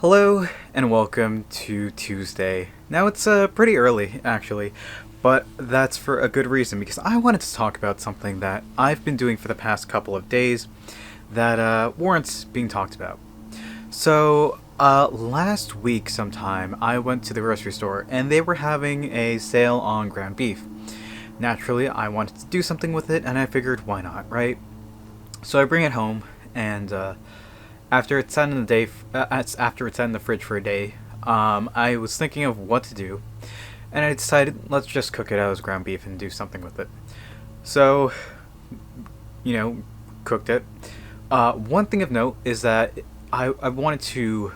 Hello and welcome to Tuesday. Now it's pretty early actually, but that's for a good reason because I wanted to talk about something that I've been doing for the past couple of days that warrants being talked about. So last week sometime I went to the grocery store and they were having a sale on ground beef. Naturally, I wanted to do something with it and I figured why not, right? So I bring it home and after it's sat in the day, after it's sat in the fridge for a day, I was thinking of what to do, and I decided let's just cook it as ground beef and do something with it. So, you know, cooked it. One thing of note is that I wanted to.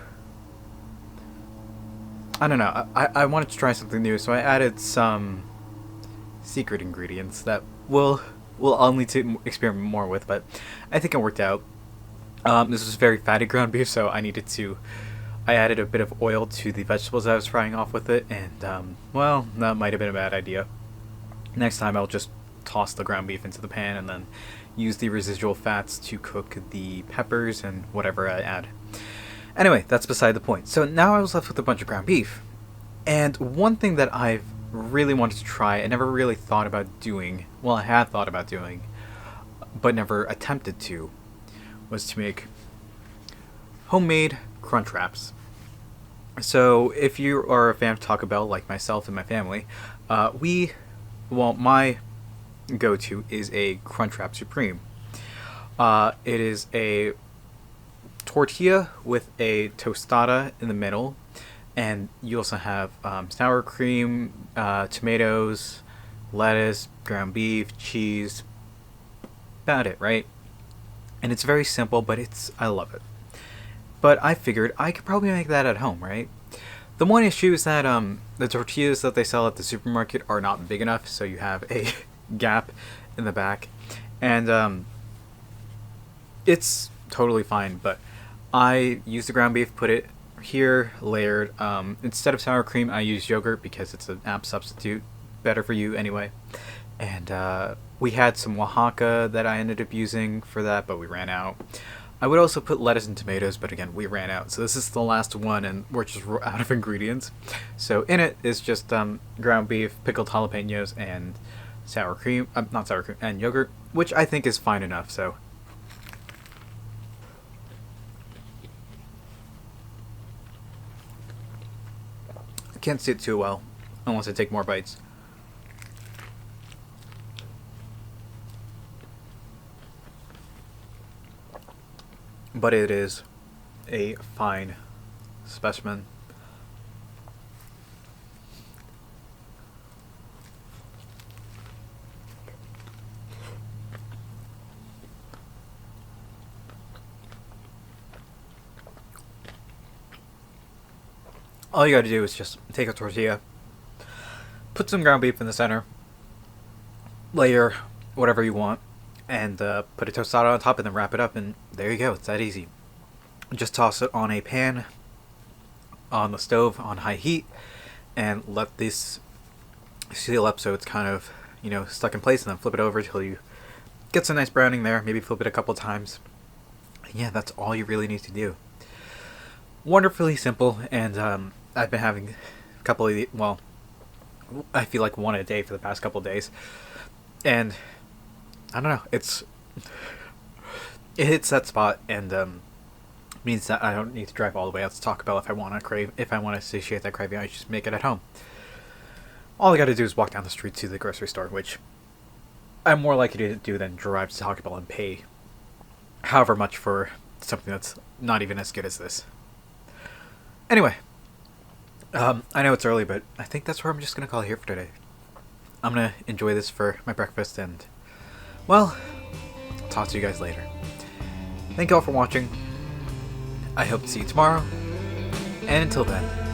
I don't know. I wanted to try something new, so I added some secret ingredients that I'll need to experiment more with, but I think it worked out. This was very fatty ground beef, so I added a bit of oil to the vegetables I was frying off with it, and, well, that might have been a bad idea. Next time I'll just toss the ground beef into the pan and then use the residual fats to cook the peppers and whatever I add. Anyway, that's beside the point. So now I was left with a bunch of ground beef. And one thing that I've really wanted to try, I never really thought about doing, well, I had thought about doing, but never attempted to, was to make homemade Crunchwraps. So if you are a fan of Taco Bell like myself and my family, my go-to is a Crunchwrap Supreme. It is a tortilla with a tostada in the middle, and you also have sour cream, tomatoes, lettuce, ground beef, cheese. About it, right? And it's very simple, but I love it. But I figured I could probably make that at home, right? The one issue is that the tortillas that they sell at the supermarket are not big enough, so you have a gap in the back. And it's totally fine, but I used the ground beef, put it here, layered. Instead of sour cream, I used yogurt because it's an apt substitute. Better for you anyway. And we had some Oaxaca that I ended up using for that, but we ran out. I would also put lettuce and tomatoes, but again, we ran out. So this is the last one, and we're just out of ingredients. So in it is just ground beef, pickled jalapenos, and sour cream. Not sour cream, and yogurt, which I think is fine enough. So I can't see it too well unless I take more bites. But it is a fine specimen. All you gotta do is just take a tortilla, put some ground beef in the center, layer whatever you want, and put a tostada on top and then wrap it up, and there you go. It's that easy. Just toss it on a pan on the stove on high heat and let this seal up so it's kind of, stuck in place, and then flip it over until you get some nice browning there. Maybe flip it a couple times. And yeah, that's all you really need to do. Wonderfully simple, and I've been having a couple of I feel like one a day for the past couple of days, and I don't know, it hits that spot, and means that I don't need to drive all the way out to Taco Bell if I want to satiate that craving. I just make it at home. All I got to do is walk down the street to the grocery store, which I'm more likely to do than drive to Taco Bell and pay however much for something that's not even as good as this. Anyway, I know it's early, but I think that's where I'm just gonna call it here for today. I'm gonna enjoy this for my breakfast, and well, I'll talk to you guys later. Thank you all for watching. I hope to see you tomorrow, and until then,